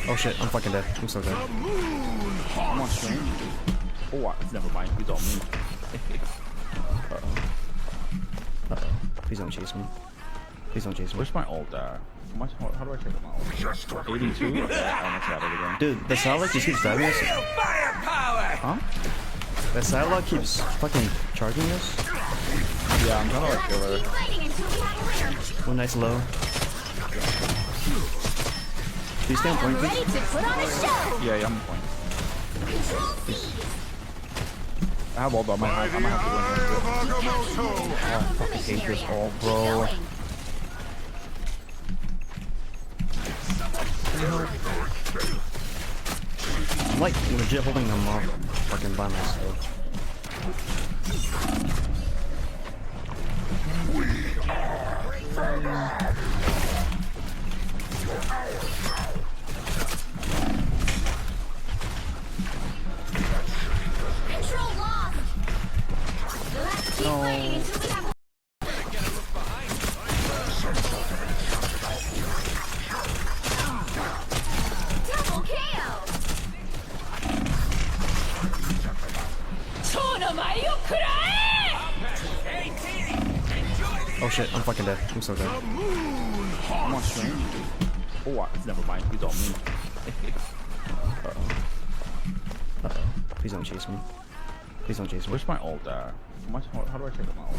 Oh shit, I'm fucking dead. I'm so dead. I'm on stream. Oh, never mind. You don't me. Uh-oh. Please don't chase me. Please don't chase me. Where's my ult at? How do I check my ult? 82? Okay, I almost got it again. Dude, the satellite just keeps diving us. Huh? The satellite keeps fucking charging us? Yeah, I'm trying to like kill her. One nice low. Do you stay on point, please? Yeah, I'm on point. I have ult, but I'm gonna have to win here. Oh, I fucking hate this ult, bro. I'm like legit holding them off fucking by myself. Oh shit, I'm fucking dead. I'm so dead. I'm on stream. Oh, never mind. You don't me. Uh-oh. Please don't chase me. Please don't chase me. Where's my ult at? How do I check my ult?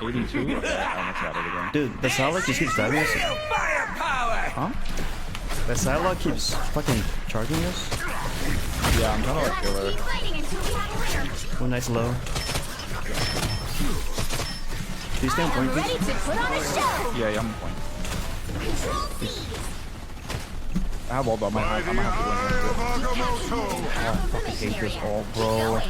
82? Okay, I almost got it again. Dude, the satellite just keeps diving us. Huh? The satellite keeps fucking charging us? Yeah, I'm trying to like kill her. One nice low. Do you stay on point, please? Yeah, I'm on point. I have ult, but I'm gonna have to win here. Oh, I fucking hate this ult, bro.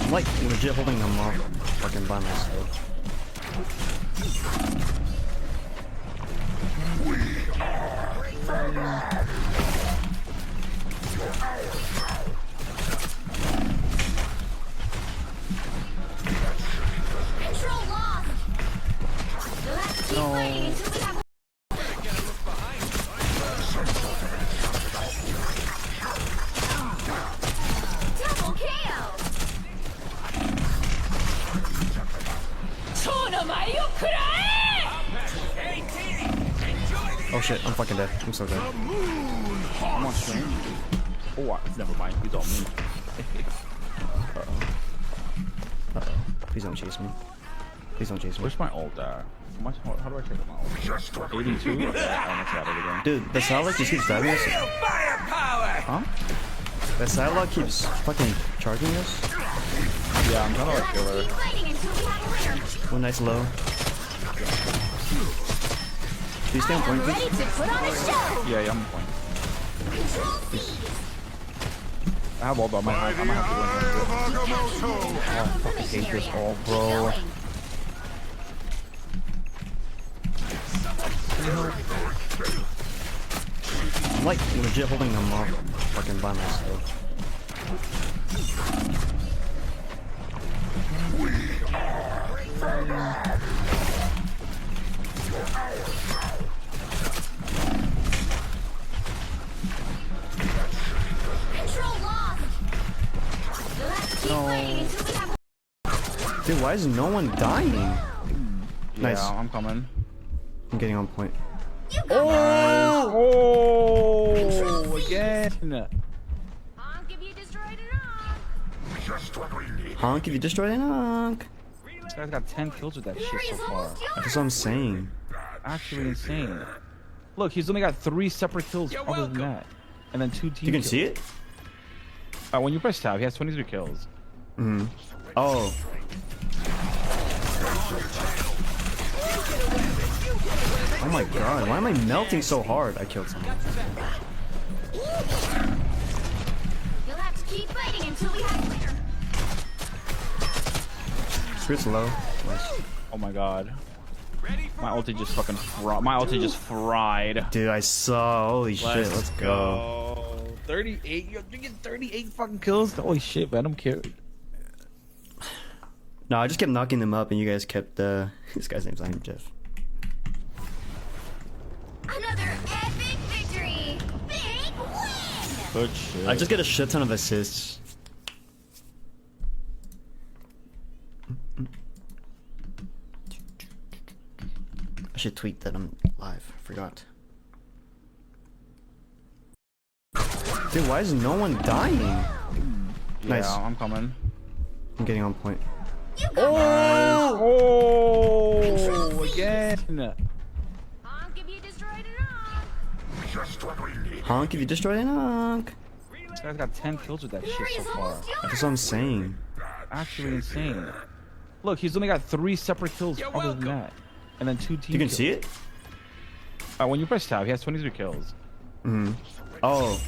I'm like legit holding them off fucking by myself. No. Oh shit, I'm fucking dead. I'm so dead. I'm on stream. Oh, never mind. You don't me. Uh-oh. Please don't chase me. Please don't chase me. Where's my ult at? How do I check my ult? 82? Okay, I almost got it again. Dude, the satellite just keeps diving us. Huh? The satellite keeps fucking charging us? Yeah, I'm trying to like kill her. One nice low. Do you stay on point, please? Yeah, I'm on point. I have ult, but I'm gonna have to win here. Oh, I fucking hate this ult, bro. I'm like legit holding them off fucking by myself. No. Dude, why is no one dying? Nice. Yeah, I'm coming. I'm getting on point. Oh, again. Honk if you destroyed it all. Honk if you destroy an honk. This guy's got 10 kills with that shit so far. That's what I'm saying. Actually insane. Look, he's only got 3 separate kills other than that. And then 2 team You can kills. see it? When you press tab, he has 23 kills. Mm-hmm. Oh. Oh my god, why am I melting so hard? I killed someone. You'll have to keep fighting until we have clear. Sprit's low. Nice. Oh my god. My ulti just fucking fried. Dude, I saw. Holy shit, let's go. 38. You're getting 38 fucking kills. Holy shit, Venom carried. No, I just kept knocking them up, and you guys kept. This guy's name's Jeff. Another epic victory! Big win! Good shit. I just get a shit ton of assists. I should tweet that I'm live. I forgot. Dude, why is no one dying? Nice. Yeah, I'm coming. I'm getting on point. Oh, again. Honk if you destroyed an arm. Just what we need. Honk if you destroy an honk. This guy's got 10 kills with that shit so far. That's what I'm saying. Actually insane. Look, he's only got 3 separate kills other than that. And then 2 team You can kills. see it? When you press tab, he has 23 kills. Mm-hmm. Oh.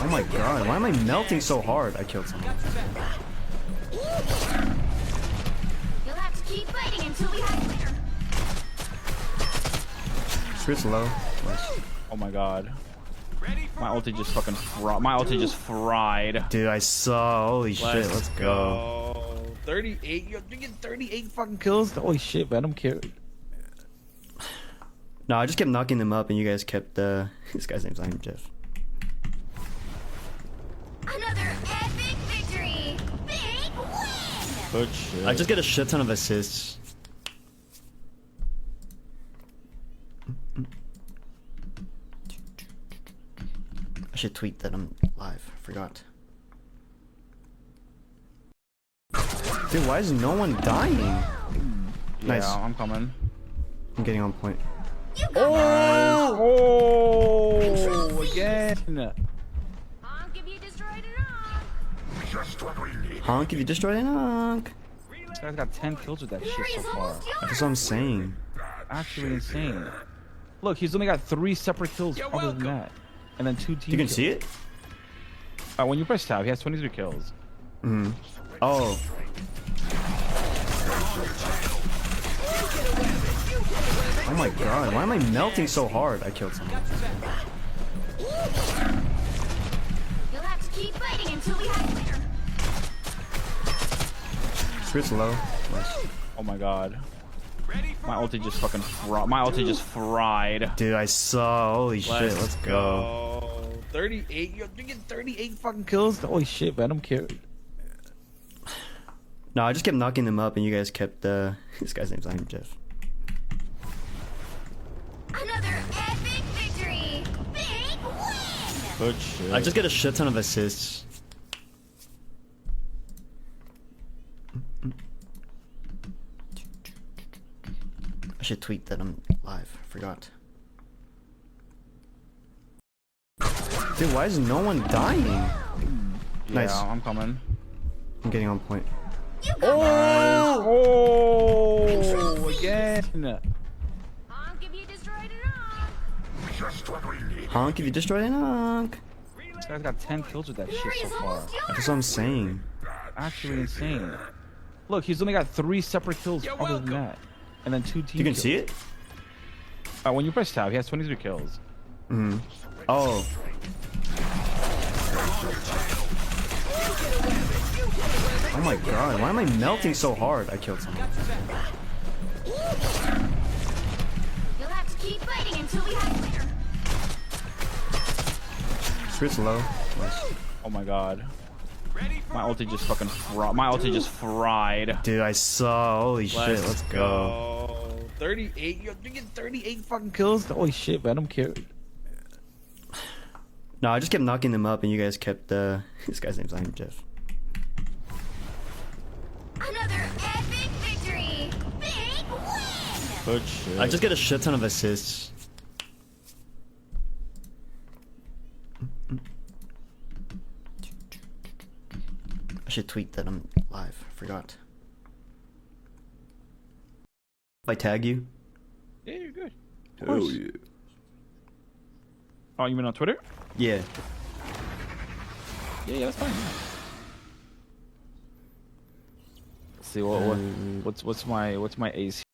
Oh my god, why am I melting so hard? I killed someone. You'll have to keep fighting until we have a winner. Sprit's low. Nice. Oh my god. My ulti just fucking fried. Dude, I saw. Holy shit, let's go. 38. You're getting 38 fucking kills. Holy shit, Venom carried. No, I just kept knocking them up, and you guys kept. This guy's name's Jeff. Another epic victory! Big win! Good shit. I just get a shit ton of assists. I should tweet that I'm live. I forgot. Dude, why is no one dying? Nice. Yeah, I'm coming. I'm getting on point. Oh, again. Honk if you destroyed an arm. Just what we need. Honk if you destroy an honk. This guy's got 10 kills with that shit so far. That's what I'm saying. Actually insane. Look, he's only got 3 separate kills other than that. And then 2 team You can kills. see it? When you press tab, he has 23 kills. Mm-hmm. Oh. Oh my god, why am I melting so hard? I killed someone. You'll have to keep fighting until we have a winner. Sprit's low. Nice. Oh my god. My ulti just fucking fried. Dude, I saw. Holy shit, let's go. 38. You're getting 38 fucking kills. Holy shit, Venom carried. No, I just kept knocking them up, and you guys kept. This guy's name's Jeff. Another epic victory! Big win! Good shit. I just get a shit ton of assists. I should tweet that I'm live. I forgot. Dude, why is no one dying? Nice. Yeah, I'm coming. I'm getting on point. Oh, again. Honk if you destroyed an arm. Just what we need. Honk if you destroy an honk. This guy's got 10 kills with that shit so far. That's what I'm saying. Actually insane. Look, he's only got 3 separate kills other than that. And then 2 team You can kills. see it? When you press tab, he has 23 kills. Mm-hmm. Oh. Oh my god, why am I melting so hard? I killed someone. You'll have to keep fighting until we have a winner. Sprit's low. Nice. Oh my god. My ulti just fucking fried. Dude, I saw. Holy shit, let's go. 38. You're getting 38 fucking kills. Holy shit, Venom carried. No, I just kept knocking them up, and you guys kept. This guy's name's Jeff. Another epic victory! Big win! Good shit. I just get a shit ton of assists. I should tweet that I'm live. I forgot. If I tag you? Yeah, you're good. Of Hell course. yeah. Oh, you mean on Twitter? Yeah. Yeah, that's fine. Yeah. Let's see what's my ace